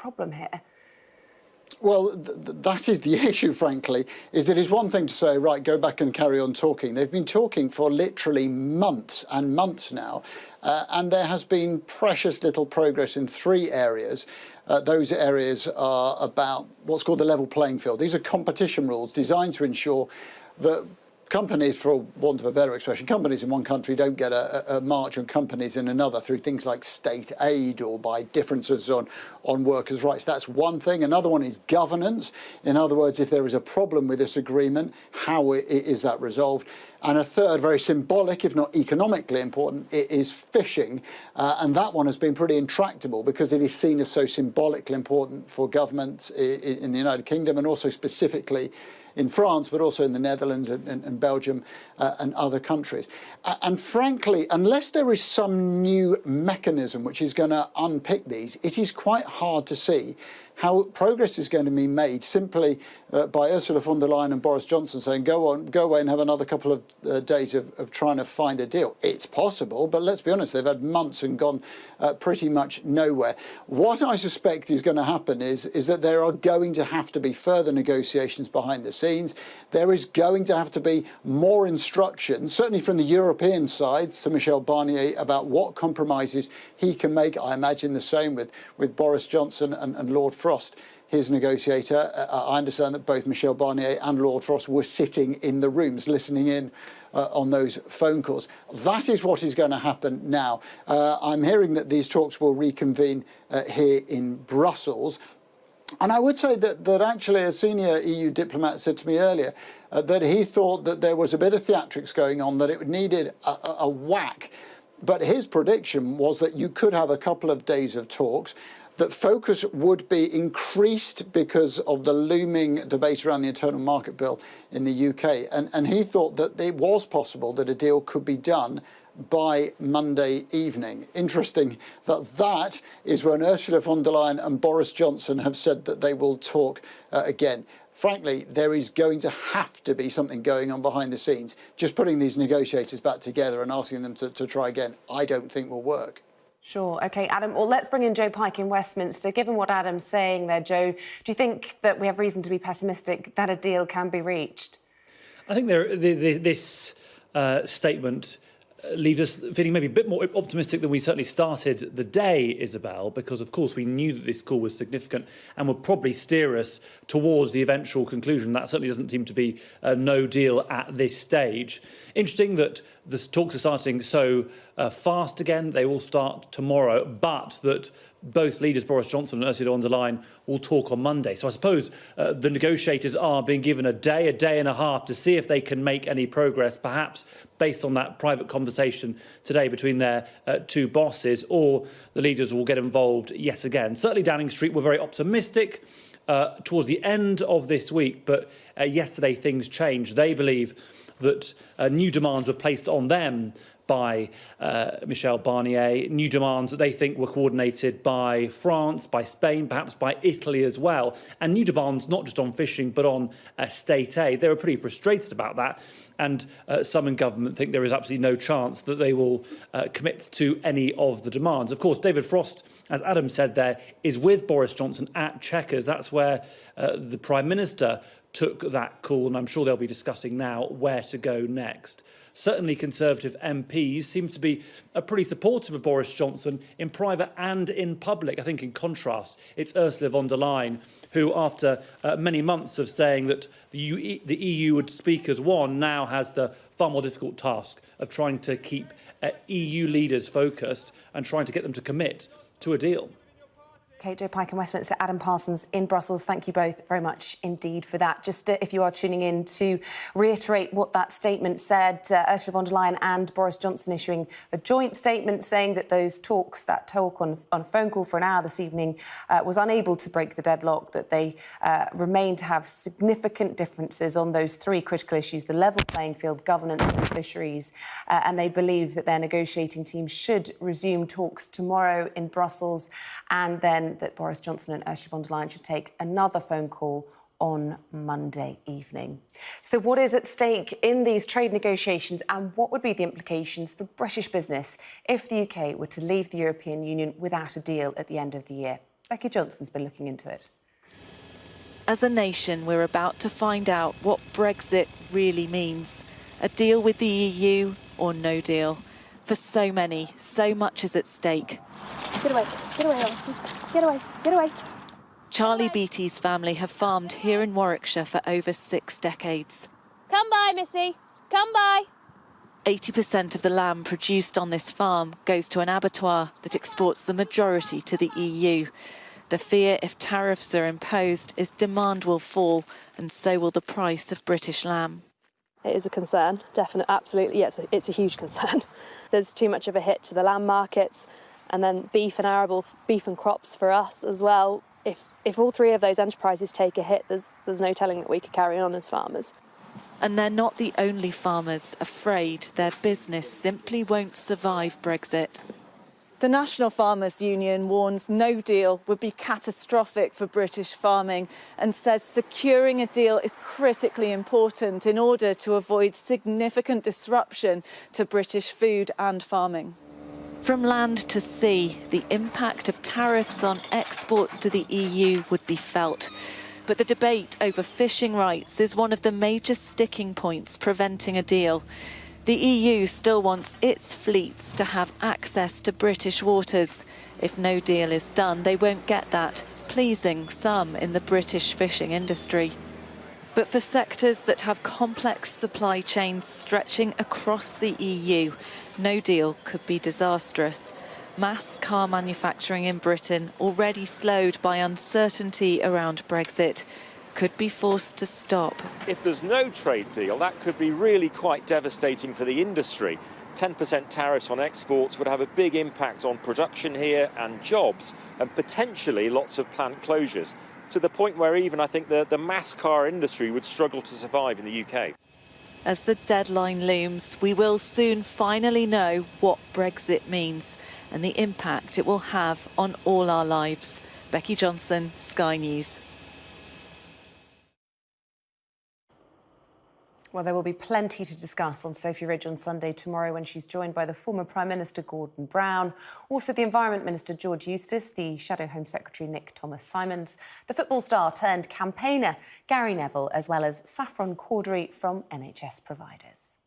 problem here? Well, that is the issue, frankly, is that it's one thing to say, right, go back and carry on talking. They've been talking for literally months and months now, and there has been precious little progress in 3 areas. Those areas are about what's called the level playing field. These are competition rules designed to ensure that companies, for want of a better expression, companies in one country don't get a march on companies in another through things like state aid or by differences on workers' rights. That's one thing. Another one is governance. In other words, if there is a problem with this agreement, how is that resolved? And a third, very symbolic, if not economically important, is fishing. And that one has been pretty intractable because it is seen as so symbolically important for governments in the United Kingdom and also specifically in France, but also in the Netherlands and Belgium and other countries. And frankly, unless there is some new mechanism which is going to unpick these, it is quite hard to see how progress is going to be made simply by Ursula von der Leyen and Boris Johnson saying, go away and have another couple of days of trying to find a deal. It's possible, but let's be honest, they've had months and gone pretty much nowhere. What I suspect is going to happen is that there are going to have to be further negotiations behind the scenes. There is going to have to be more instructions, certainly from the European side, to Michel Barnier about what compromises he can make. I imagine the same with Boris Johnson and Lord Frost, his negotiator. I understand that both Michel Barnier and Lord Frost were sitting in the rooms listening in on those phone calls. That is what is going to happen now. I'm hearing that these talks will reconvene here in Brussels. And I would say that actually a senior EU diplomat said to me earlier that he thought that there was a bit of theatrics going on, that it needed a whack. But his prediction was that you could have a couple of days of talks, that focus would be increased because of the looming debate around the internal market bill in the UK. And he thought that it was possible that a deal could be done by Monday evening. Interesting that is when Ursula von der Leyen and Boris Johnson have said that they will talk again. Frankly, there is going to have to be something going on behind the scenes. Just putting these negotiators back together and asking them to try again, I don't think will work. Sure. OK, Adam, well, let's bring in Joe Pike in Westminster. Given what Adam's saying there, Joe, do you think that we have reason to be pessimistic that a deal can be reached? I think this statement leaves us feeling maybe a bit more optimistic than we certainly started the day, Isabel, because, of course, we knew that this call was significant and would probably steer us towards the eventual conclusion. That certainly doesn't seem to be no deal at this stage. Interesting that the talks are starting so fast again. They will start tomorrow, but that both leaders, Boris Johnson and Ursula von der Leyen, will talk on Monday. So I suppose the negotiators are being given a day and a half to see if they can make any progress, perhaps based on that private conversation today between their 2 bosses, or the leaders will get involved yet again. Certainly Downing Street were very optimistic towards the end of this week, but yesterday things changed. They believe that new demands were placed on them by Michel Barnier, new demands that they think were coordinated by France, by Spain, perhaps by Italy as well, and new demands not just on fishing but on state aid. They were pretty frustrated about that, and some in government think there is absolutely no chance that they will commit to any of the demands. Of course, David Frost, as Adam said there, is with Boris Johnson at Chequers. That's where the Prime Minister took that call, and I'm sure they'll be discussing now where to go next. Certainly Conservative MPs seem to be pretty supportive of Boris Johnson in private and in public. I think in contrast, it's Ursula von der Leyen who, after many months of saying that the EU would speak as one, now has the far more difficult task of trying to keep EU leaders focused and trying to get them to commit to a deal. OK, Joe Pike in Westminster, Adam Parsons in Brussels. Thank you both very much indeed for that. Just if you are tuning in, to reiterate what that statement said, Ursula von der Leyen and Boris Johnson issuing a joint statement saying that those talks, that talk on a phone call for an hour this evening was unable to break the deadlock, that they remain to have significant differences on those 3 critical issues, the level playing field, governance and fisheries. And they believe that their negotiating team should resume talks tomorrow in Brussels, and then that Boris Johnson and Ursula von der Leyen should take another phone call on Monday evening. So what is at stake in these trade negotiations, and what would be the implications for British business if the UK were to leave the European Union without a deal at the end of the year? Becky Johnson's been looking into it. As a nation, we're about to find out what Brexit really means. A deal with the EU or no deal. For so many, so much is at stake. Get away, get away, get away. Charlie Beattie's family have farmed here in Warwickshire for over 6 decades. Come by, Missy, come by. 80% of the lamb produced on this farm goes to an abattoir that exports the majority to the EU. The fear if tariffs are imposed is demand will fall, and so will the price of British lamb. It is a concern, definitely, absolutely. Yeah, it's a huge concern. There's too much of a hit to the lamb markets, and then beef and arable, beef and crops for us as well. If all three of those enterprises take a hit, there's no telling that we could carry on as farmers. And they're not the only farmers afraid their business simply won't survive Brexit. The National Farmers Union warns no deal would be catastrophic for British farming and says securing a deal is critically important in order to avoid significant disruption to British food and farming. From land to sea, the impact of tariffs on exports to the EU would be felt. But the debate over fishing rights is one of the major sticking points preventing a deal. The EU still wants its fleets to have access to British waters. If no deal is done, they won't get that, pleasing some in the British fishing industry. But for sectors that have complex supply chains stretching across the EU, no deal could be disastrous. Mass car manufacturing in Britain, already slowed by uncertainty around Brexit, could be forced to stop. If there's no trade deal, that could be really quite devastating for the industry. 10% tariffs on exports would have a big impact on production here and jobs, and potentially lots of plant closures, to the point where even I think the mass car industry would struggle to survive in the UK. As the deadline looms, we will soon finally know what Brexit means and the impact it will have on all our lives. Becky Johnson, Sky News. Well, there will be plenty to discuss on Sophie Ridge on Sunday tomorrow when she's joined by the former Prime Minister Gordon Brown, also the Environment Minister George Eustice, the Shadow Home Secretary Nick Thomas-Simons, the football star turned campaigner Gary Neville, as well as Saffron Cordery from NHS providers.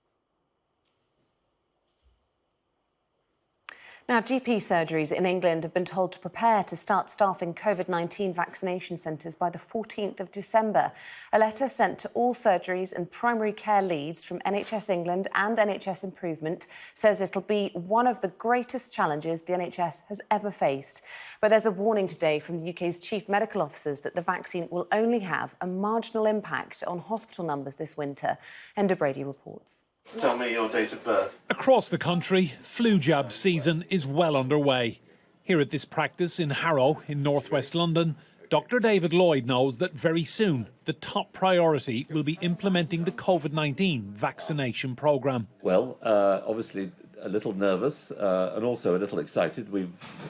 Now, GP surgeries in England have been told to prepare to start staffing COVID-19 vaccination centres by the 14th of December. A letter sent to all surgeries and primary care leads from NHS England and NHS Improvement says it'll be one of the greatest challenges the NHS has ever faced. But there's a warning today from the UK's chief medical officers that the vaccine will only have a marginal impact on hospital numbers this winter. Enda Brady reports. Tell me your date of birth. Across the country, flu jab season is well underway. Here at this practice in Harrow, in northwest London, Dr David Lloyd knows that very soon the top priority will be implementing the COVID-19 vaccination programme. Well, obviously a little nervous and also a little excited.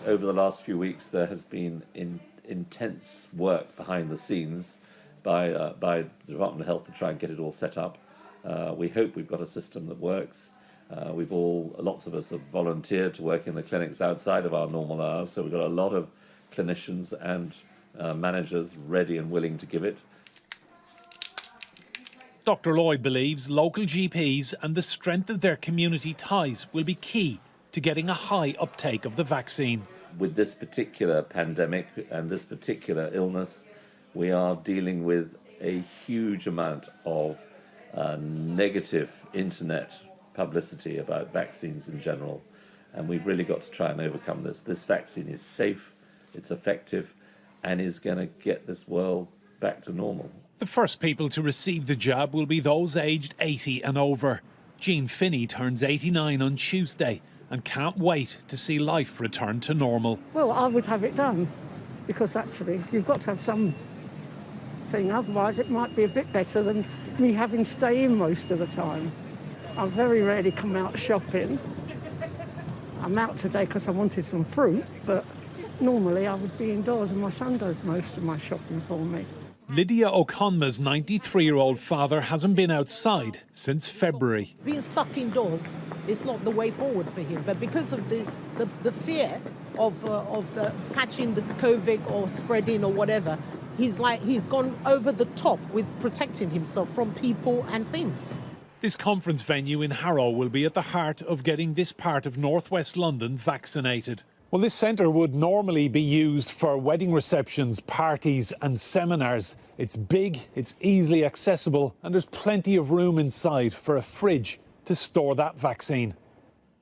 Over the last few weeks, there has been intense work behind the scenes by the Department of Health to try and get it all set up. We hope we've got a system that works. Lots of us have volunteered to work in the clinics outside of our normal hours, so we've got a lot of clinicians and managers ready and willing to give it. Dr Lloyd believes local GPs and the strength of their community ties will be key to getting a high uptake of the vaccine. With this particular pandemic and this particular illness, we are dealing with a huge amount of negative internet publicity about vaccines in general, and we've really got to try and overcome this. This vaccine is safe, it's effective, and is going to get this world back to normal. The first people to receive the jab will be those aged 80 and over. Jean Finney turns 89 on Tuesday and can't wait to see life return to normal. Well, I would have it done, because actually you've got to have some thing, otherwise it might be a bit better than me having to stay in most of the time. I very rarely come out shopping. I'm out today because I wanted some fruit, but normally I would be indoors, and my son does most of my shopping for me. Lydia O'Conma's 93-year-old father hasn't been outside since February. Being stuck indoors is not the way forward for him, but because of the fear of catching the COVID or spreading or whatever, he's gone over the top with protecting himself from people and things. This conference venue in Harrow will be at the heart of getting this part of northwest London vaccinated. Well, this centre would normally be used for wedding receptions, parties and seminars. It's big, it's easily accessible, and there's plenty of room inside for a fridge to store that vaccine.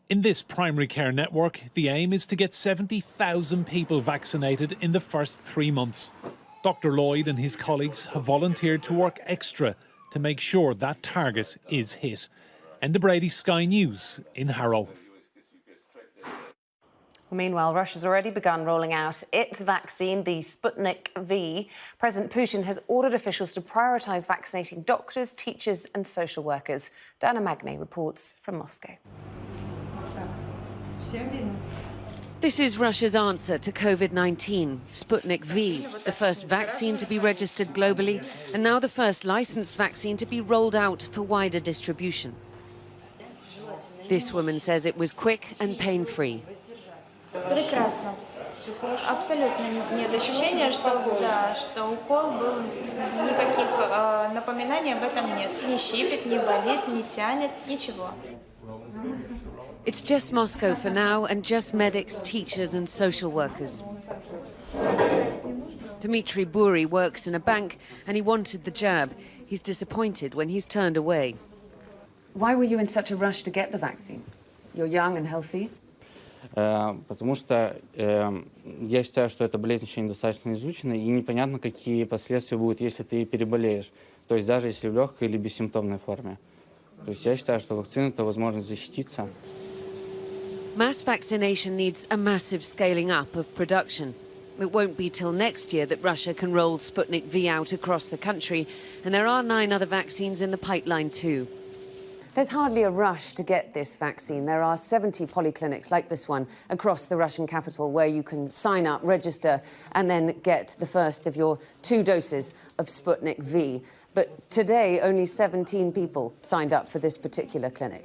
In this primary care network, the aim is to get 70,000 people vaccinated in the first 3 months. Dr. Lloyd and his colleagues have volunteered to work extra to make sure that target is hit. Enda Brady, Sky News in Harrow. Meanwhile, Russia's already begun rolling out its vaccine, the Sputnik V. President Putin has ordered officials to prioritise vaccinating doctors, teachers and social workers. Diana Magnay reports from Moscow. This is Russia's answer to COVID-19, Sputnik V, the first vaccine to be registered globally and now the first licensed vaccine to be rolled out for wider distribution. This woman says it was quick and pain-free. Прекрасно. Абсолютно нет ощущения, что укол был, никаких напоминаний об этом нет. Не щипет, не болит, не тянет, ничего. It's just Moscow for now and just medics, teachers and social workers. Dmitry Buri works in a bank and he wanted the jab. He's disappointed when he's turned away. Why were you in such a rush to get the vaccine? You're young and healthy. Потому что я считаю, что эта болезнь еще недостаточно изучена, и непонятно, какие последствия будут, если ты переболеешь. То есть даже если в легкой или бессимптомной форме. То есть я считаю, что вакцина – это возможность защититься. Mass vaccination needs a massive scaling up of production. It won't be till next year that Russia can roll Sputnik V out across the country, and there are 9 other vaccines in the pipeline too. There's hardly a rush to get this vaccine. There are 70 polyclinics like this one across the Russian capital where you can sign up, register and then get the first of your 2 doses of Sputnik V. But today, only 17 people signed up for this particular clinic.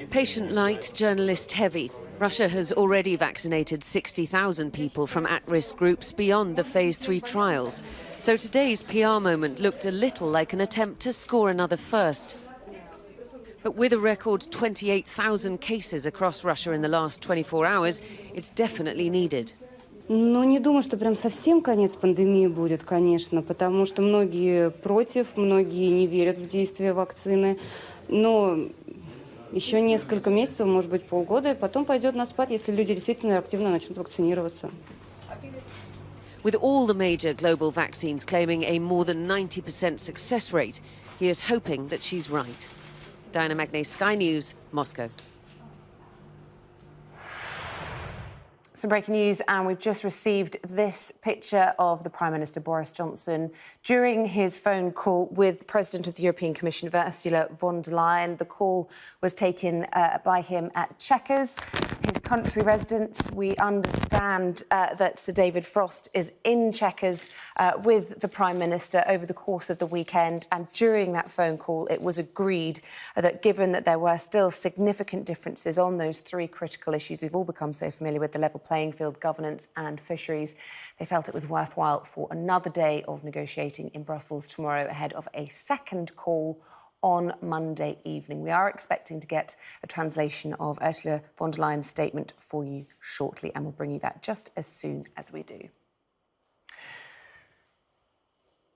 Patient light, journalist heavy. Russia has already vaccinated 60,000 people from at-risk groups beyond the phase 3 trials. So today's PR moment looked a little like an attempt to score another first. But with a record 28,000 cases across Russia in the last 24 hours, it's definitely needed. Но не думаю, что прям совсем конец пандемии будет, конечно, потому что многие против, многие не верят в действие вакцины. Но еще несколько месяцев, может быть, полгода, и потом пойдет на спад, если люди действительно активно начнут вакцинироваться. With all the major global vaccines claiming a more than 90% success rate, he is hoping that she's right. Diana Magnay, Sky News, Moscow. Some breaking news, and we've just received this picture of the Prime Minister Boris Johnson during his phone call with President of the European Commission, Ursula von der Leyen. The call was taken by him at Chequers, his country residence. We understand that Sir David Frost is in Chequers with the Prime Minister over the course of the weekend, and during that phone call it was agreed that given that there were still significant differences on those 3 critical issues we've all become so familiar with, the level playing field, governance and fisheries, they felt it was worthwhile for another day of negotiating in Brussels tomorrow ahead of a second call on Monday evening. We are expecting to get a translation of Ursula von der Leyen's statement for you shortly, and we'll bring you that just as soon as we do.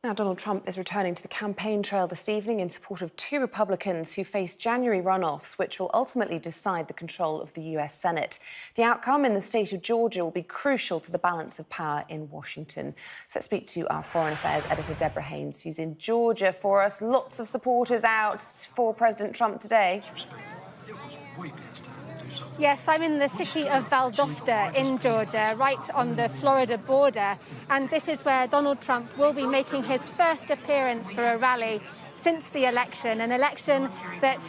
Now, Donald Trump is returning to the campaign trail this evening in support of 2 Republicans who face January runoffs, which will ultimately decide the control of the US Senate. The outcome in the state of Georgia will be crucial to the balance of power in Washington. So let's speak to our Foreign Affairs editor, Deborah Haynes, who's in Georgia for us. Lots of supporters out for President Trump today. Yes, I'm in the city of Valdosta in Georgia, right on the Florida border. And this is where Donald Trump will be making his first appearance for a rally since the election, an election that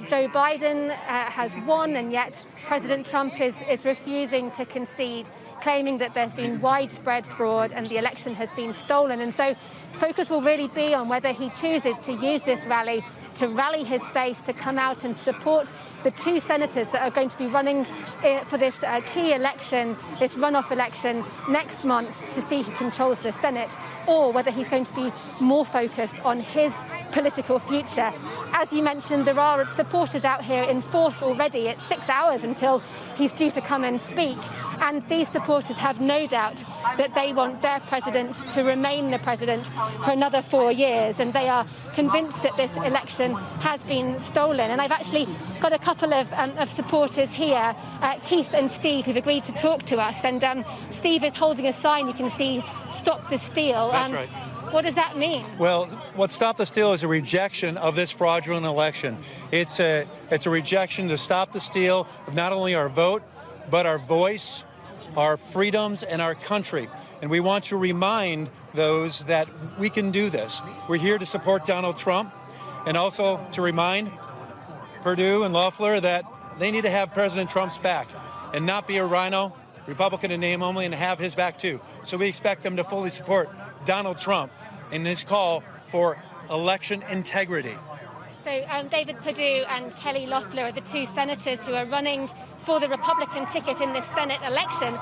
Joe Biden has won, and yet President Trump is refusing to concede, claiming that there's been widespread fraud and the election has been stolen. And so focus will really be on whether he chooses to use this rally to rally his base to come out and support the two senators that are going to be running for this key election, this runoff election next month, to see who controls the Senate, or whether he's going to be more focused on his political future. As you mentioned, there are supporters out here in force already. It's 6 hours until he's due to come and speak, and these supporters have no doubt that they want their president to remain the president for another 4 years, and they are convinced that this election has been stolen. And I've actually got a couple of supporters here, Keith and Steve, who've agreed to talk to us, and Steve is holding a sign, you can see, "Stop the Steal." That's right. What does that mean? Well, what Stop the Steal is a rejection of this fraudulent election. It's a rejection to stop the steal of not only our vote, but our voice, our freedoms, and our country. And we want to remind those that we can do this. We're here to support Donald Trump, and also to remind Perdue and Loeffler that they need to have President Trump's back and not be a rhino, Republican in name only, and have his back too. So we expect them to fully support Donald Trump in his call for election integrity. So David Perdue and Kelly Loeffler are the two senators who are running for the Republican ticket in this Senate election.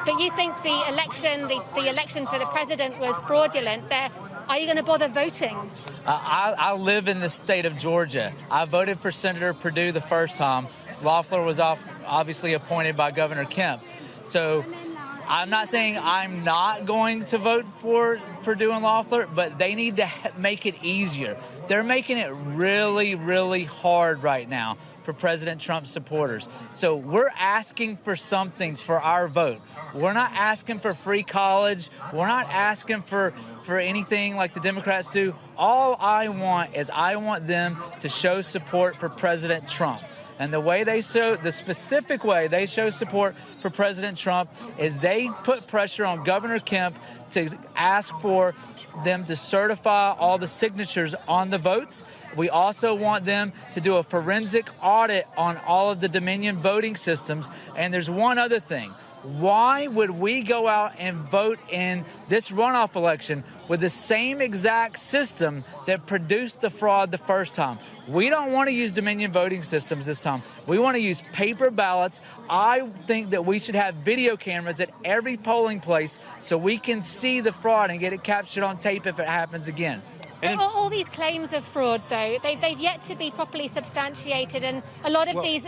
But you think the election for the president was fraudulent. Are you going to bother voting? I live in the state of Georgia. I voted for Senator Perdue the first time. Loeffler was obviously appointed by Governor Kemp. So I'm not saying I'm not going to vote for Perdue and Loeffler, but they need to make it easier. They're making it really, really hard right now for President Trump supporters. So we're asking for something for our vote. We're not asking for free college. We're not asking for anything like the Democrats do. All I want is I want them to show support for President Trump. And the specific way they show support for President Trump is they put pressure on Governor Kemp to ask for them to certify all the signatures on the votes. We also want them to do a forensic audit on all of the Dominion voting systems. And there's one other thing. Why would we go out and vote in this runoff election with the same exact system that produced the fraud the first time? We don't want to use Dominion voting systems this time. We want to use paper ballots. I think that we should have video cameras at every polling place so we can see the fraud and get it captured on tape if it happens again. All these claims of fraud, though, they've yet to be properly substantiated, and a lot of these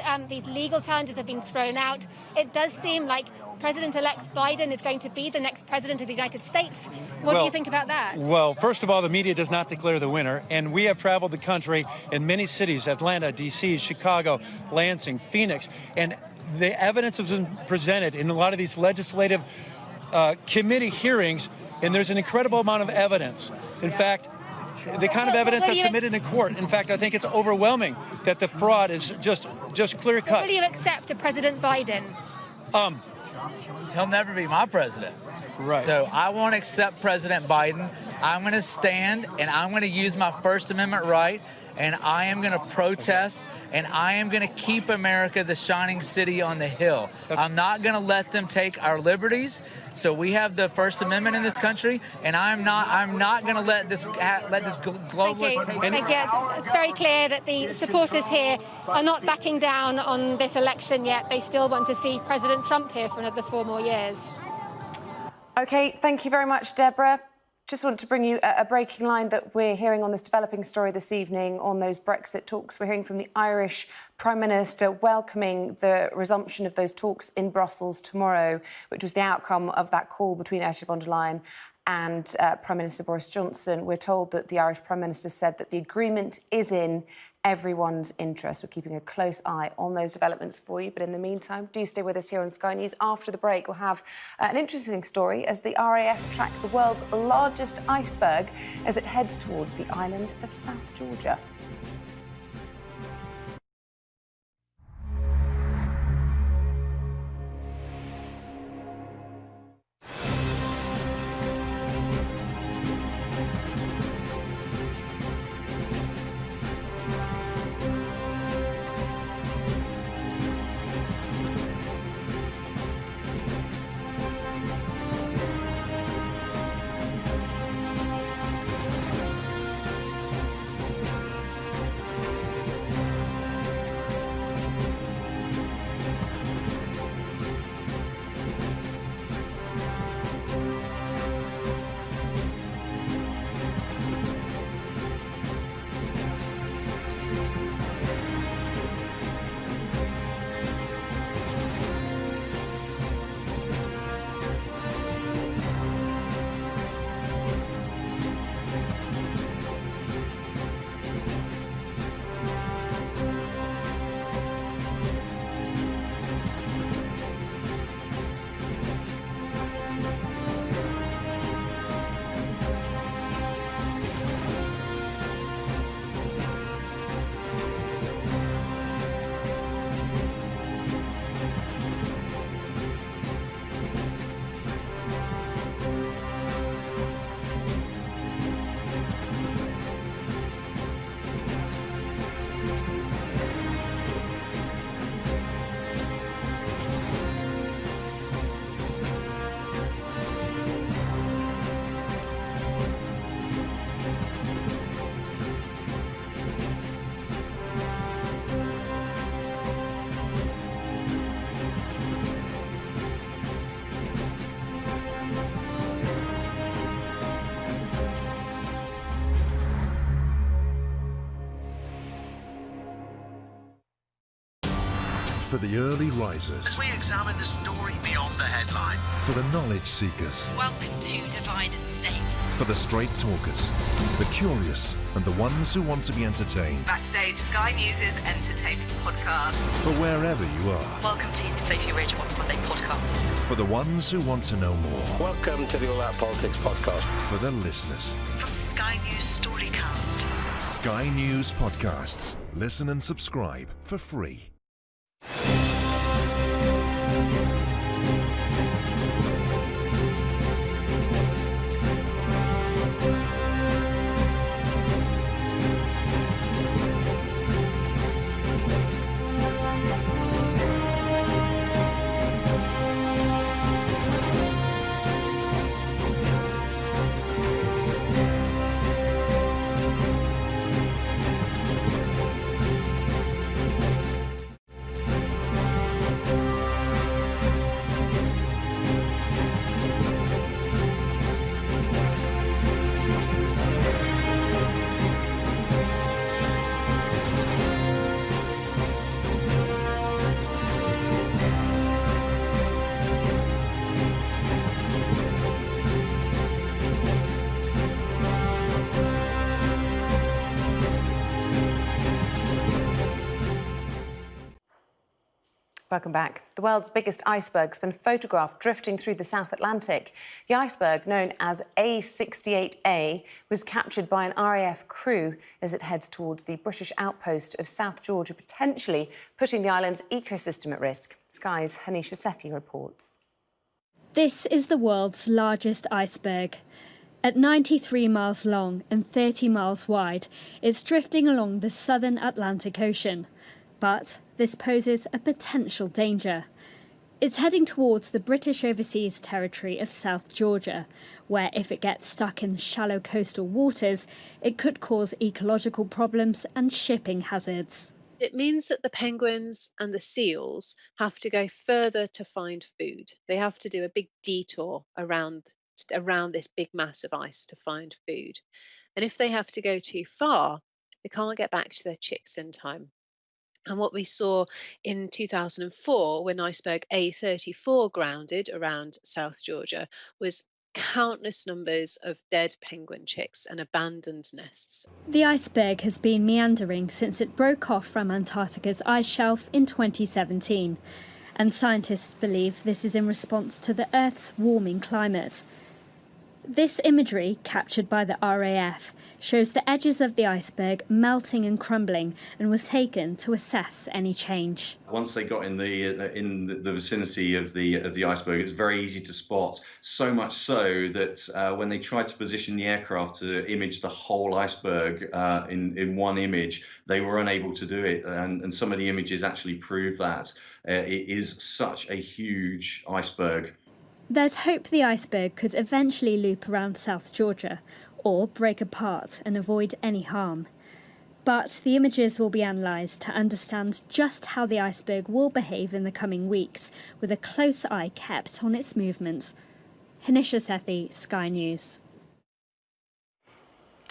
legal challenges have been thrown out. It does seem like President-elect Biden is going to be the next president of the United States. What do you think about that? Well, first of all, the media does not declare the winner, and we have traveled the country in many cities, Atlanta, D.C., Chicago, Lansing, Phoenix, and the evidence has been presented in a lot of these legislative committee hearings, and there's an incredible amount of evidence. In fact, the kind of evidence that's submitted in court, in fact, I think it's overwhelming that the fraud is just clear cut. Will you accept a President Biden? He'll never be my president. Right. So I won't accept President Biden. I'm going to stand and I'm going to use my First Amendment right, and I am going to protest, and I am going to keep America the shining city on the hill. I'm not going to let them take our liberties. So we have the First Amendment in this country, and I'm not going to let this globalist take it. Thank you. It's very clear that the supporters here are not backing down on this election yet. They still want to see President Trump here for another 4 more years. OK, thank you very much, Deborah. Just want to bring you a breaking line that we're hearing on this developing story this evening on those Brexit talks. We're hearing from the Irish Prime Minister welcoming the resumption of those talks in Brussels tomorrow, which was the outcome of that call between Ursula von der Leyen and Prime Minister Boris Johnson. We're told that the Irish Prime Minister said that the agreement is in everyone's interest. We're keeping a close eye on those developments for you. But in the meantime, do stay with us here on Sky News. After the break, we'll have an interesting story as the RAF track the world's largest iceberg as it heads towards the island of South Georgia. For the early risers. As we examine the story beyond the headline. For the knowledge seekers. Welcome to Divided States. For the straight talkers. The curious and the ones who want to be entertained. Backstage, Sky News' entertainment podcast. For wherever you are. Welcome to Sophie Ridge on Sunday podcast. For the ones who want to know more. Welcome to the All Out Politics podcast. For the listeners. From Sky News Storycast. Sky News Podcasts. Listen and subscribe for free. Welcome back. The world's biggest iceberg's been photographed drifting through the South Atlantic. The iceberg, known as A68A, was captured by an RAF crew as it heads towards the British outpost of South Georgia, potentially putting the island's ecosystem at risk. Sky's Hanisha Sethi reports. This is the world's largest iceberg. At 93 miles long and 30 miles wide, it's drifting along the southern Atlantic Ocean. But this poses a potential danger. It's heading towards the British Overseas Territory of South Georgia, where if it gets stuck in shallow coastal waters, it could cause ecological problems and shipping hazards. It means that the penguins and the seals have to go further to find food. They have to do a big detour around this big mass of ice to find food. And if they have to go too far, they can't get back to their chicks in time. And what we saw in 2004, when iceberg A34 grounded around South Georgia, was countless numbers of dead penguin chicks and abandoned nests. The iceberg has been meandering since it broke off from Antarctica's ice shelf in 2017. And scientists believe this is in response to the Earth's warming climate. This imagery, captured by the RAF, shows the edges of the iceberg melting and crumbling and was taken to assess any change. Once they got in the vicinity of the iceberg, it's very easy to spot, so much so that when they tried to position the aircraft to image the whole iceberg in one image, they were unable to do it. And some of the images actually prove that. It is such a huge iceberg. There's hope the iceberg could eventually loop around South Georgia or break apart and avoid any harm. But the images will be analysed to understand just how the iceberg will behave in the coming weeks, with a close eye kept on its movement. Hanisha Sethi, Sky News.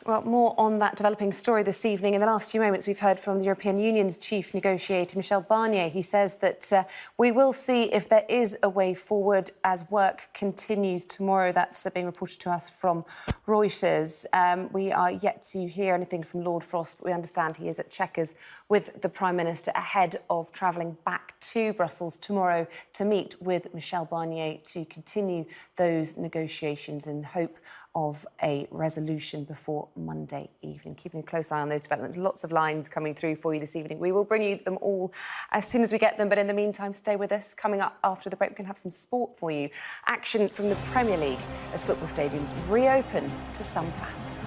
Well, more on that developing story this evening. In the last few moments, we've heard from the European Union's chief negotiator, Michel Barnier. He says that we will see if there is a way forward as work continues tomorrow. That's being reported to us from Reuters. We are yet to hear anything from Lord Frost, but we understand he is at Chequers with the Prime Minister ahead of travelling back to Brussels tomorrow to meet with Michel Barnier to continue those negotiations in hope of a resolution before Monday evening. Keeping a close eye on those developments. Lots of lines coming through for you this evening. We will bring you them all as soon as we get them, but in the meantime, stay with us. Coming up after the break, we can have some sport for you. Action from the Premier League as football stadiums reopen to some fans.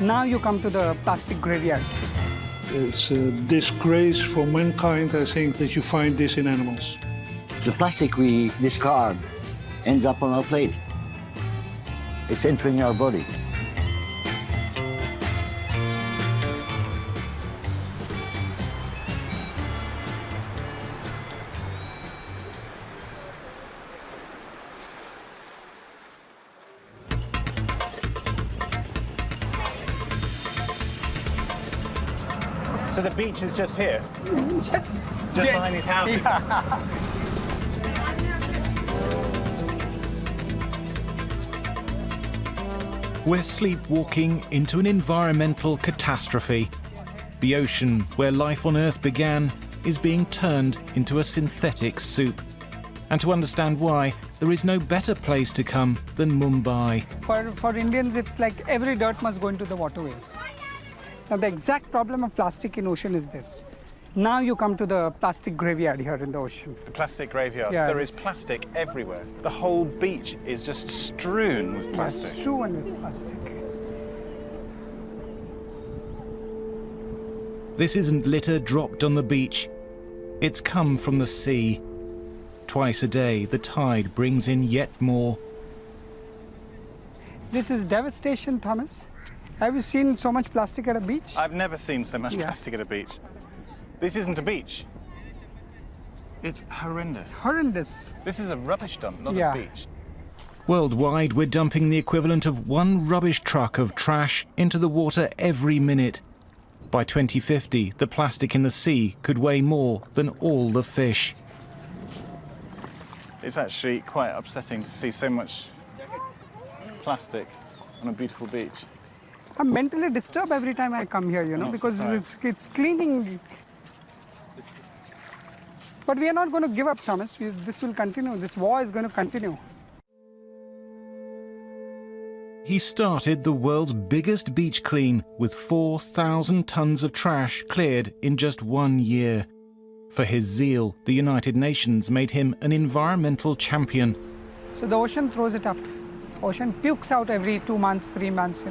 Now you come to the plastic graveyard. It's a disgrace for mankind, I think, that you find this in animals. The plastic we discard ends up on our plate. It's entering our body. So the beach is just here? Just behind these houses? Yeah. We're sleepwalking into an environmental catastrophe. The ocean, where life on Earth began, is being turned into a synthetic soup. And to understand why, there is no better place to come than Mumbai. For Indians, it's like every dirt must go into the waterways. Now, the exact problem of plastic in ocean is this. Now you come to the plastic graveyard here in the ocean. The plastic graveyard. Yeah, there is plastic everywhere. The whole beach is just strewn with plastic. Yes, strewn with plastic. This isn't litter dropped on the beach. It's come from the sea. Twice a day, the tide brings in yet more. This is devastation, Thomas. Have you seen so much plastic at a beach? I've never seen so much plastic at a beach. This isn't a beach. It's horrendous. Horrendous. This is a rubbish dump, not a beach. Worldwide, we're dumping the equivalent of one rubbish truck of trash into the water every minute. By 2050, the plastic in the sea could weigh more than all the fish. It's actually quite upsetting to see so much plastic on a beautiful beach. I'm mentally disturbed every time I come here, because it's cleaning. But we are not going to give up, Thomas. This will continue. This war is going to continue. He started the world's biggest beach clean with 4,000 tons of trash cleared in just 1 year. For his zeal, the United Nations made him an environmental champion. So the ocean throws it up. Ocean pukes out every 2 months, 3 months,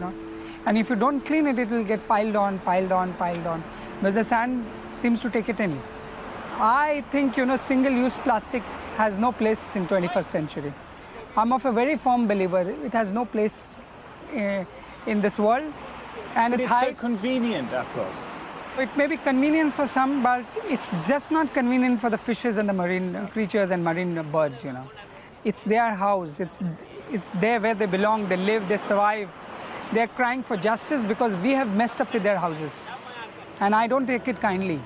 And if you don't clean it, it will get piled on, piled on, piled on. But the sand seems to take it in. I think, single-use plastic has no place in 21st century. I'm of a very firm believer. It has no place in this world. And it's so convenient, of course. It may be convenient for some, but it's just not convenient for the fishes and the marine creatures and marine birds, It's their house. It's there where they belong. They live, they survive. They're crying for justice because we have messed up with their houses. And I don't take it kindly.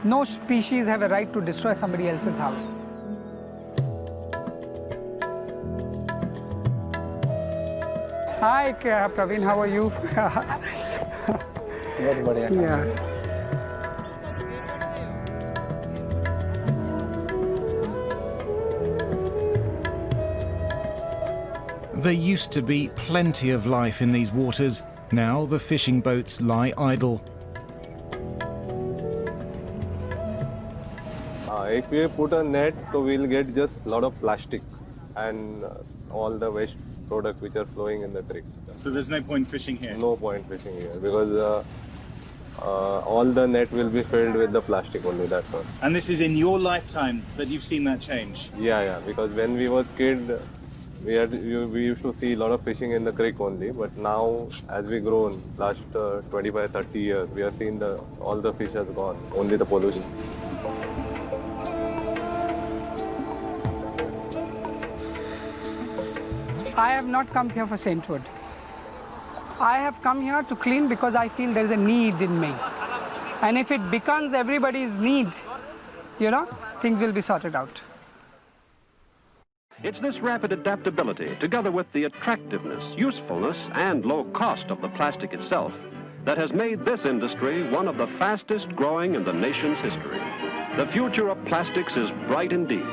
No species have a right to destroy somebody else's house. Hi, Praveen, how are you? Very badhiya. Yeah. There used to be plenty of life in these waters. Now the fishing boats lie idle. If we put a net, so we'll get just a lot of plastic and all the waste products which are flowing in the creek. So there's no point fishing here? No point fishing here because all the net will be filled with the plastic only, that's all. And this is in your lifetime that you've seen that change? Yeah, because when we was kid, we used to see a lot of fishing in the creek only, but now as we grown, last 25-30 years, we have seen all the fish has gone, only the pollution. I have not come here for sainthood. I have come here to clean because I feel there is a need in me. And if it becomes everybody's need, things will be sorted out. It's this rapid adaptability, together with the attractiveness, usefulness, and low cost of the plastic itself, that has made this industry one of the fastest growing in the nation's history. The future of plastics is bright indeed.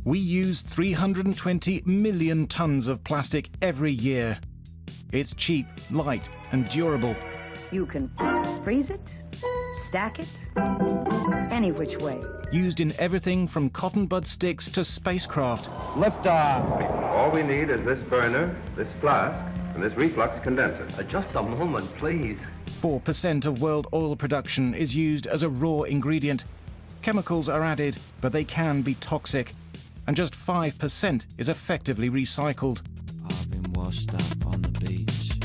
We use 320 million tons of plastic every year. It's cheap, light, and durable. You can freeze it, stack it any which way. Used in everything from cotton bud sticks to spacecraft. Liftoff. All we need is this burner, this flask, and this reflux condenser. Just a moment, please. 4% of world oil production is used as a raw ingredient. Chemicals are added, but they can be toxic. And just 5% is effectively recycled. I've been washed up on the beach.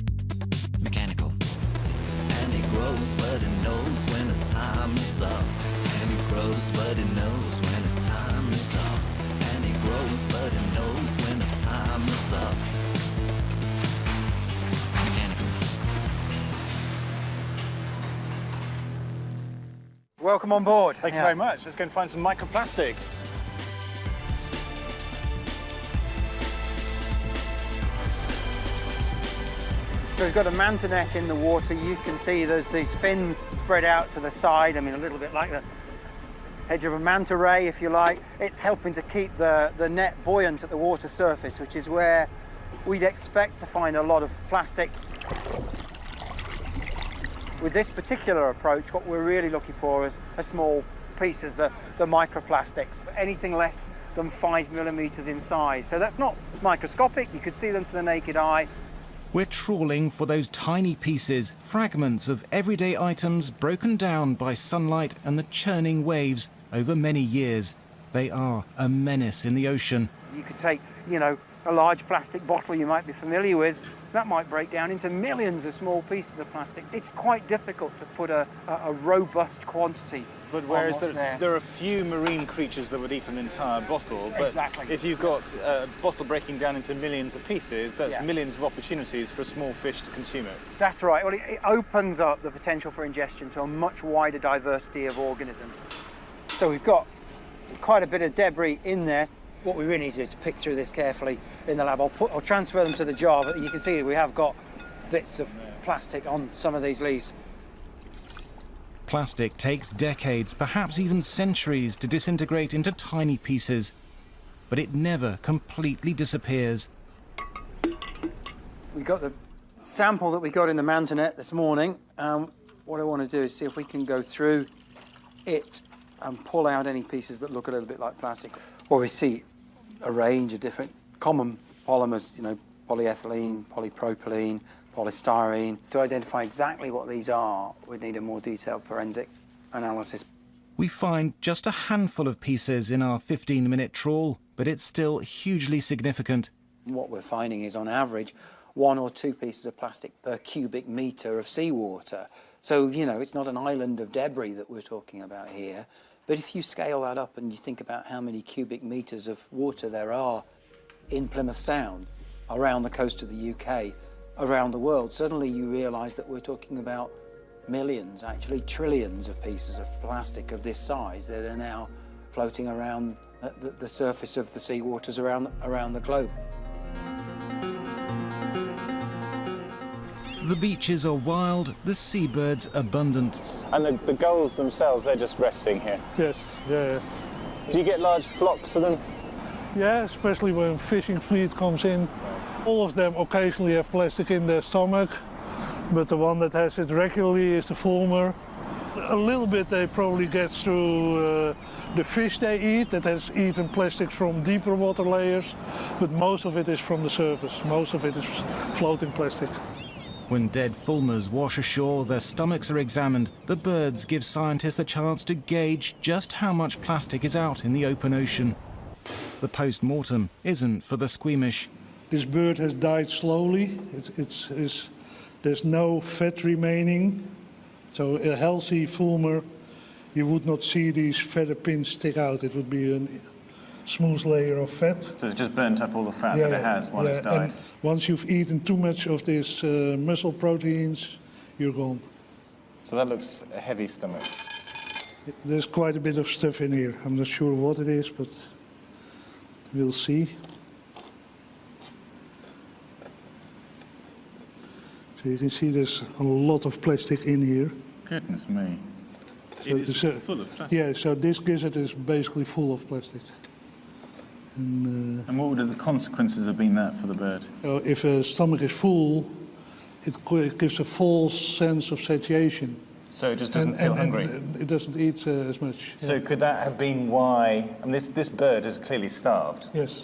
Mechanical. And he grows, but he knows when his time is up. And he grows, but he knows when his time is up. And he grows, but he knows when his time is up. Mechanical. Welcome on board. Thank you very much. Let's go and find some microplastics. So we've got a manta net in the water. You can see there's these fins spread out to the side. I mean, a little bit like the edge of a manta ray, if you like. It's helping to keep the net buoyant at the water surface, which is where we'd expect to find a lot of plastics. With this particular approach, what we're really looking for is a small pieces, the microplastics, anything less than 5 millimeters in size. So that's not microscopic. You could see them to the naked eye. We're trawling for those tiny pieces, fragments of everyday items broken down by sunlight and the churning waves over many years. They are a menace in the ocean. You could take, a large plastic bottle you might be familiar with. That might break down into millions of small pieces of plastic. It's quite difficult to put a robust quantity. But whereas there are a few marine creatures that would eat an entire bottle, but if you've got a bottle breaking down into millions of pieces, that's millions of opportunities for a small fish to consume it. That's right. Well, it opens up the potential for ingestion to a much wider diversity of organisms. So we've got quite a bit of debris in there. What we really need to do is to pick through this carefully in the lab. I'll transfer them to the jar, but you can see we have got bits of plastic on some of these leaves. Plastic takes decades, perhaps even centuries, to disintegrate into tiny pieces, but it never completely disappears. We got the sample that we got in the manta net this morning. What I want to do is see if we can go through it and pull out any pieces that look a little bit like plastic. Well, we see a range of different common polymers, polyethylene, polypropylene, polystyrene. To identify exactly what these are, we'd need a more detailed forensic analysis. We find just a handful of pieces in our 15-minute trawl, but it's still hugely significant. What we're finding is, on average, 1 or 2 pieces of plastic per cubic metre of seawater. So, it's not an island of debris that we're talking about here. But if you scale that up and you think about how many cubic metres of water there are in Plymouth Sound, around the coast of the UK, around the world, suddenly you realise that we're talking about millions, actually trillions of pieces of plastic of this size that are now floating around the surface of the seawaters around the globe. The beaches are wild, the seabirds abundant. And the gulls themselves, they're just resting here? Yes, yeah. Do you get large flocks of them? Yeah, especially when fishing fleet comes in. All of them occasionally have plastic in their stomach, but the one that has it regularly is the fulmar. A little bit they probably get through the fish they eat that has eaten plastic from deeper water layers, but most of it is from the surface. Most of it is floating plastic. When dead fulmars wash ashore, their stomachs are examined. The birds give scientists a chance to gauge just how much plastic is out in the open ocean. The post-mortem isn't for the squeamish. This bird has died slowly. There's no fat remaining. So a healthy fulmar, you would not see these feather pins stick out. It would be a smooth layer of fat. So it's just burnt up all the fat that it has while it's died. And once you've eaten too much of these muscle proteins, you're gone. So that looks a heavy stomach. There's quite a bit of stuff in here. I'm not sure what it is, but we'll see. So you can see there's a lot of plastic in here. Goodness me. So it is full of plastic. Yeah, so this gizzard is basically full of plastic. And what would the consequences have been that for the bird? If a stomach is full, it gives a false sense of satiation. So it just doesn't feel hungry? It doesn't eat as much. So could that have been why... I mean, this bird is clearly starved. Yes.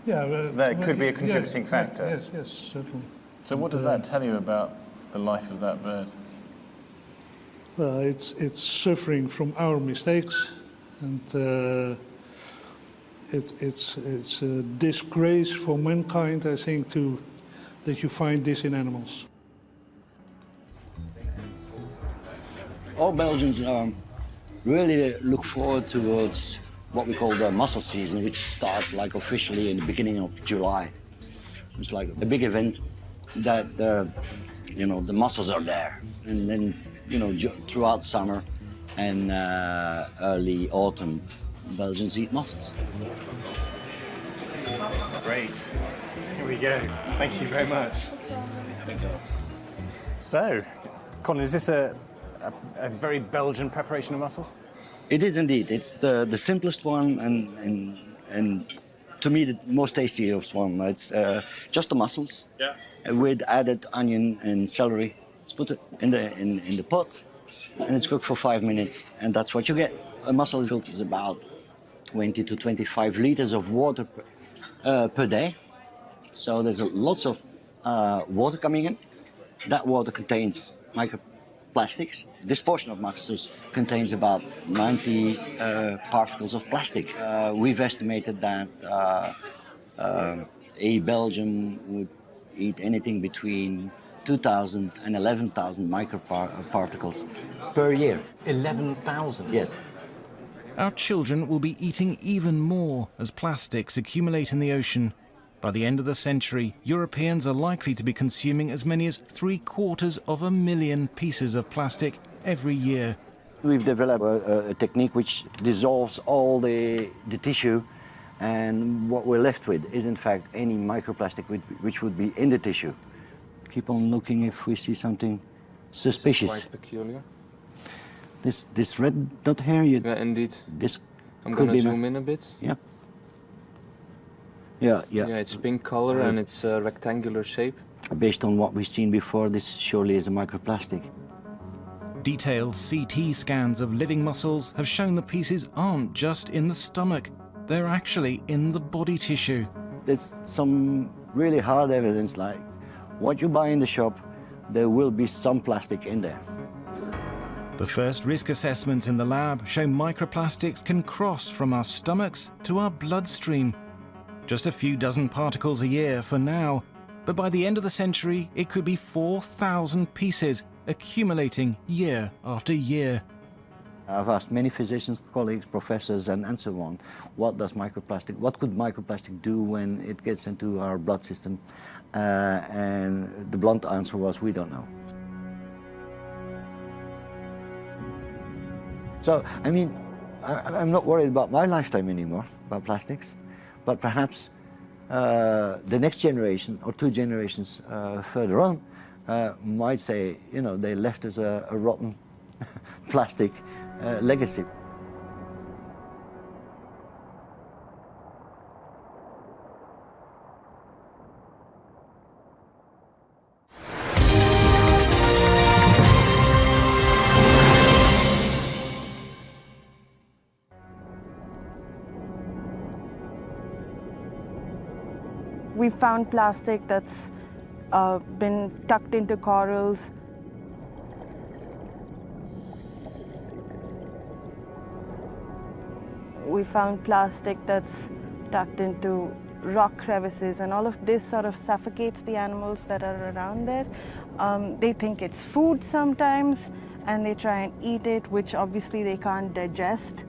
Yeah. That could be a contributing factor. Yes, certainly. So what does that tell you about the life of that bird? Well, it's suffering from our mistakes, and it's a disgrace for mankind, I think, that you find this in animals. All Belgians really look forward towards what we call the mussel season, which starts like officially in the beginning of July. It's like a big event that the mussels are there, and then throughout summer and early autumn, Belgians eat mussels. Great. Here we go. Thank you very much. So, Colin, is this a very Belgian preparation of mussels? It is indeed. It's the simplest one and to me the most tastiest one. It's just the mussels with added onion and celery. It's put it in the pot and it's cooked for 5 minutes, and that's what you get. A mussel filters about 20 to 25 liters of water per day. So there's lots of water coming in. That water contains microplastics. This portion of mussels contains about 90 particles of plastic. We've estimated that a Belgian would eat anything between 2,000 and 11,000 microparticles per year. 11,000? Yes. Our children will be eating even more as plastics accumulate in the ocean. By the end of the century, Europeans are likely to be consuming as many as 750,000 pieces of plastic every year. We've developed a technique which dissolves all the tissue, and what we're left with is in fact any microplastic which would be in the tissue. Keep on looking if we see something suspicious. It's quite peculiar. This red dot here, yeah, indeed. This I'm could gonna be zoom in a bit. Yeah. Yeah. Yeah, it's pink color and it's a rectangular shape. Based on what we've seen before, this surely is a microplastic. Detailed CT scans of living mussels have shown the pieces aren't just in the stomach, they're actually in the body tissue. There's some really hard evidence, like what you buy in the shop, there will be some plastic in there. The first risk assessments in the lab show microplastics can cross from our stomachs to our bloodstream. Just a few dozen particles a year for now, but by the end of the century, it could be 4,000 pieces accumulating year after year. I've asked many physicians, colleagues, professors, and so on, what could microplastic do when it gets into our blood system? And the blunt answer was, we don't know. So, I mean, I'm not worried about my lifetime anymore, about plastics, but perhaps the next generation or 2 generations further on might say, they left us a rotten plastic legacy. We found plastic that's been tucked into corals. We found plastic that's tucked into rock crevices, and all of this sort of suffocates the animals that are around there. They think it's food sometimes, and they try and eat it, which obviously they can't digest.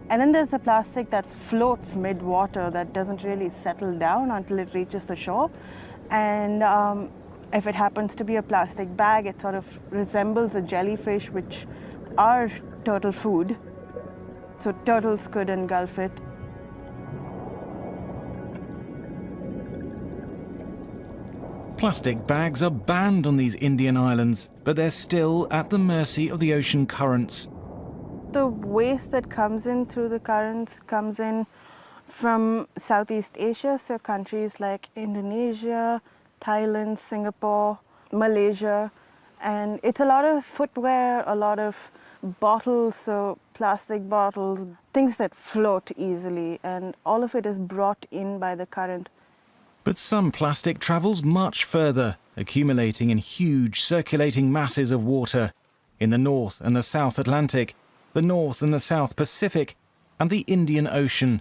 And then there's the plastic that floats mid-water that doesn't really settle down until it reaches the shore. And if it happens to be a plastic bag, it sort of resembles a jellyfish, which are turtle food. So turtles could engulf it. Plastic bags are banned on these Indian islands, but they're still at the mercy of the ocean currents. The waste that comes in through the currents comes in from Southeast Asia, so countries like Indonesia, Thailand, Singapore, Malaysia, And it's a lot of footwear, a lot of bottles, so plastic bottles, things that float easily, and all of it is brought in by the current. But some plastic travels much further, accumulating in huge circulating masses of water in the North and the South Atlantic, the North and the South Pacific, and the Indian Ocean.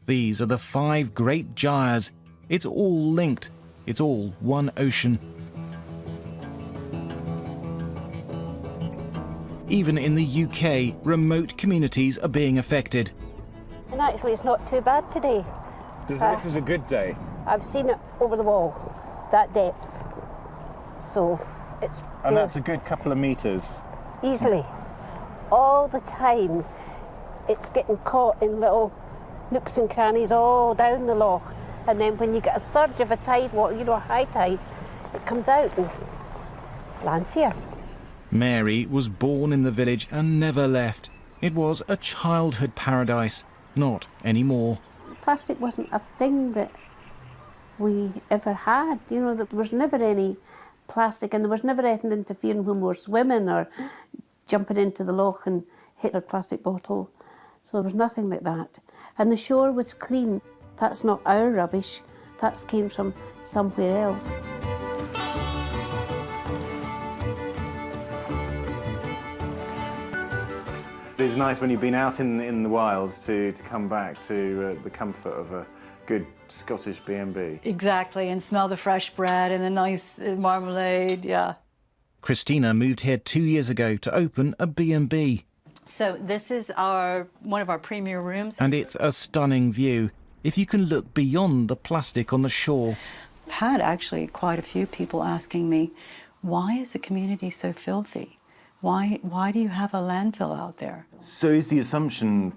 These are the 5 great gyres. It's all linked. It's all one ocean. Even in the UK, remote communities are being affected. And actually, it's not too bad today. This is a good day. I've seen it over the wall, that depth. So it's... And that's a good couple of metres. Easily. All the time, it's getting caught in little nooks and crannies all down the loch. And then when you get a surge of a tide, a high tide, it comes out and lands here. Mary was born in the village and never left. It was a childhood paradise, not anymore. Plastic wasn't a thing that we ever had. There was never any plastic, and there was never anything interfering when we were swimming or jumping into the loch and hitting a plastic bottle. So there was nothing like that. And the shore was clean. That's not our rubbish. That came from somewhere else. It's nice when you've been out in the wilds to come back to the comfort of a good Scottish B&B. Exactly, and smell the fresh bread and the nice marmalade, yeah. Christina moved here 2 years ago to open a B&B. So this is one of our premier rooms. And it's a stunning view, if you can look beyond the plastic on the shore. I've had actually quite a few people asking me, why is the community so filthy? Why do you have a landfill out there? So is the assumption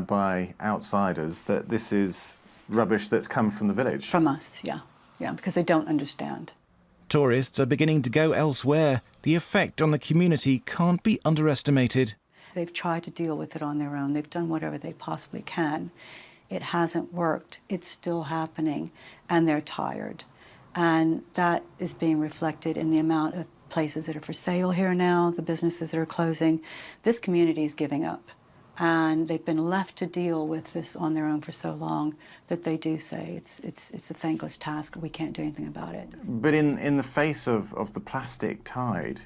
by outsiders that this is rubbish that's come from the village? From us, yeah. Yeah, because they don't understand. Tourists are beginning to go elsewhere. The effect on the community can't be underestimated. They've tried to deal with it on their own. They've done whatever they possibly can. It hasn't worked. It's still happening, and they're tired. And that is being reflected in the amount of places that are for sale here now, the businesses that are closing. This community is giving up, and they've been left to deal with this on their own for so long that they do say it's a thankless task. We can't do anything about it. But in the face of the plastic tide,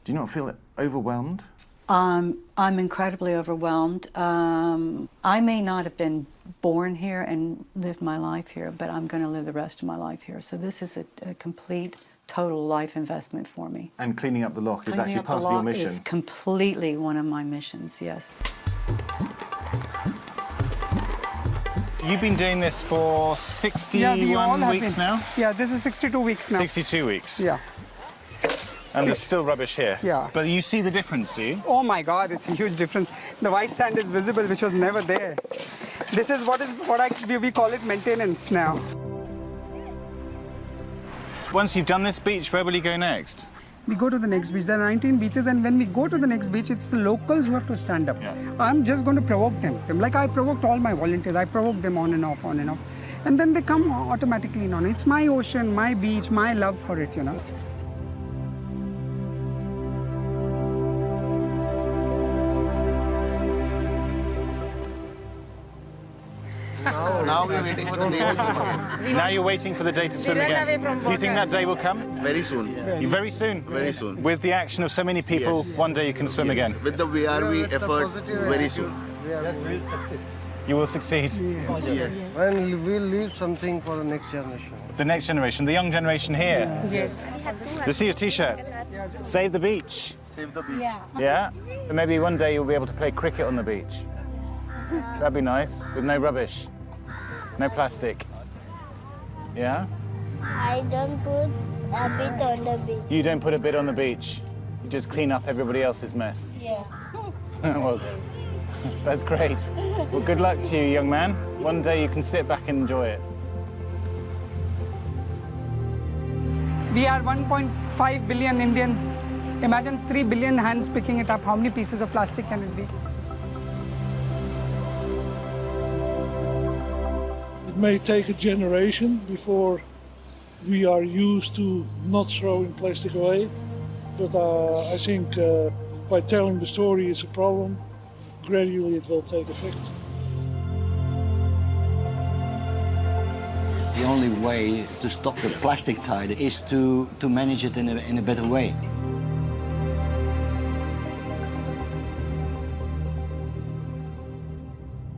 do you not feel overwhelmed? I'm incredibly overwhelmed. I may not have been born here and lived my life here, but I'm going to live the rest of my life here. So this is a complete, total life investment for me. And cleaning up the loch is actually part of your mission? Is completely one of my missions, yes. You've been doing this for 61 weeks now? Yeah, this is 62 weeks now. 62 weeks? Yeah. And there's still rubbish here? Yeah. But you see the difference, do you? Oh my God, it's a huge difference. The white sand is visible, which was never there. This is we call it maintenance now. Once you've done this beach, where will you go next? We go to the next beach. There are 19 beaches, and when we go to the next beach, it's the locals who have to stand up. Yeah. I'm just going to provoke them. Like I provoked all my volunteers. I provoked them on and off, on and off. And then they come automatically on. It's my ocean, my beach, my love for it, Now we're waiting for the day to swim again. Now you're waiting for the day to swim again. Do you think that day will come? Very soon. Very soon? Very soon. With the action of so many people, yes. One day you can swim again. With the VRV effort, very soon. Yes, we'll succeed. You will succeed? Yes. And we'll leave something for the next generation. The next generation, the young generation here? Yes. To see your T-shirt? Save the beach. Save the beach. Yeah? And maybe one day you'll be able to play cricket on the beach. That'd be nice, with no rubbish. No plastic. Yeah? I don't put a bit on the beach. You don't put a bit on the beach. You just clean up everybody else's mess. Yeah. Well, that's great. Well, good luck to you, young man. One day you can sit back and enjoy it. We are 1.5 billion Indians. Imagine 3 billion hands picking it up. How many pieces of plastic can it be? It may take a generation before we are used to not throwing plastic away. But I think by telling the story is a problem. Gradually it will take effect. The only way to stop the plastic tide is to manage it in a better way.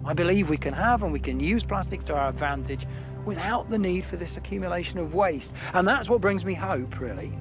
I believe we can have and we can use plastics to our advantage without the need for this accumulation of waste. And that's what brings me hope, really.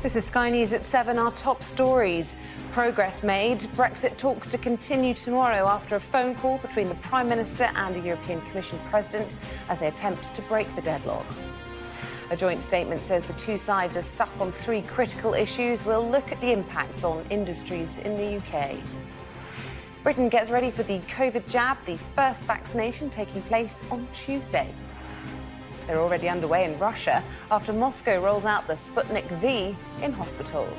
This is Sky News at 7, our top stories. Progress made. Brexit talks to continue tomorrow after a phone call between the Prime Minister and the European Commission President as they attempt to break the deadlock. A joint statement says the two sides are stuck on 3 critical issues. We'll look at the impacts on industries in the UK. Britain gets ready for the COVID jab, the first vaccination taking place on Tuesday. They're already underway in Russia after Moscow rolls out the Sputnik V in hospitals.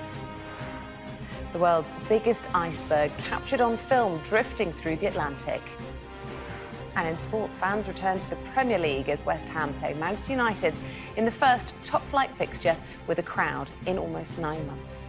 The world's biggest iceberg captured on film drifting through the Atlantic. And in sport, fans return to the Premier League as West Ham play Manchester United in the first top-flight fixture with a crowd in almost 9 months.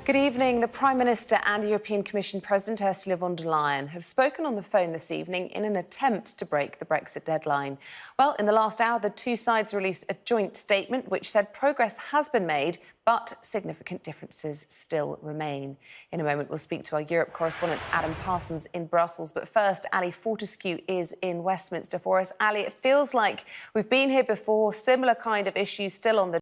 Good evening. The Prime Minister and European Commission President Ursula von der Leyen have spoken on the phone this evening in an attempt to break the Brexit deadline. Well, in the last hour, the two sides released a joint statement which said progress has been made, but significant differences still remain. In a moment, we'll speak to our Europe correspondent Adam Parsons in Brussels. But first, Ali Fortescue is in Westminster for us. Ali, it feels like we've been here before, similar kind of issues still on the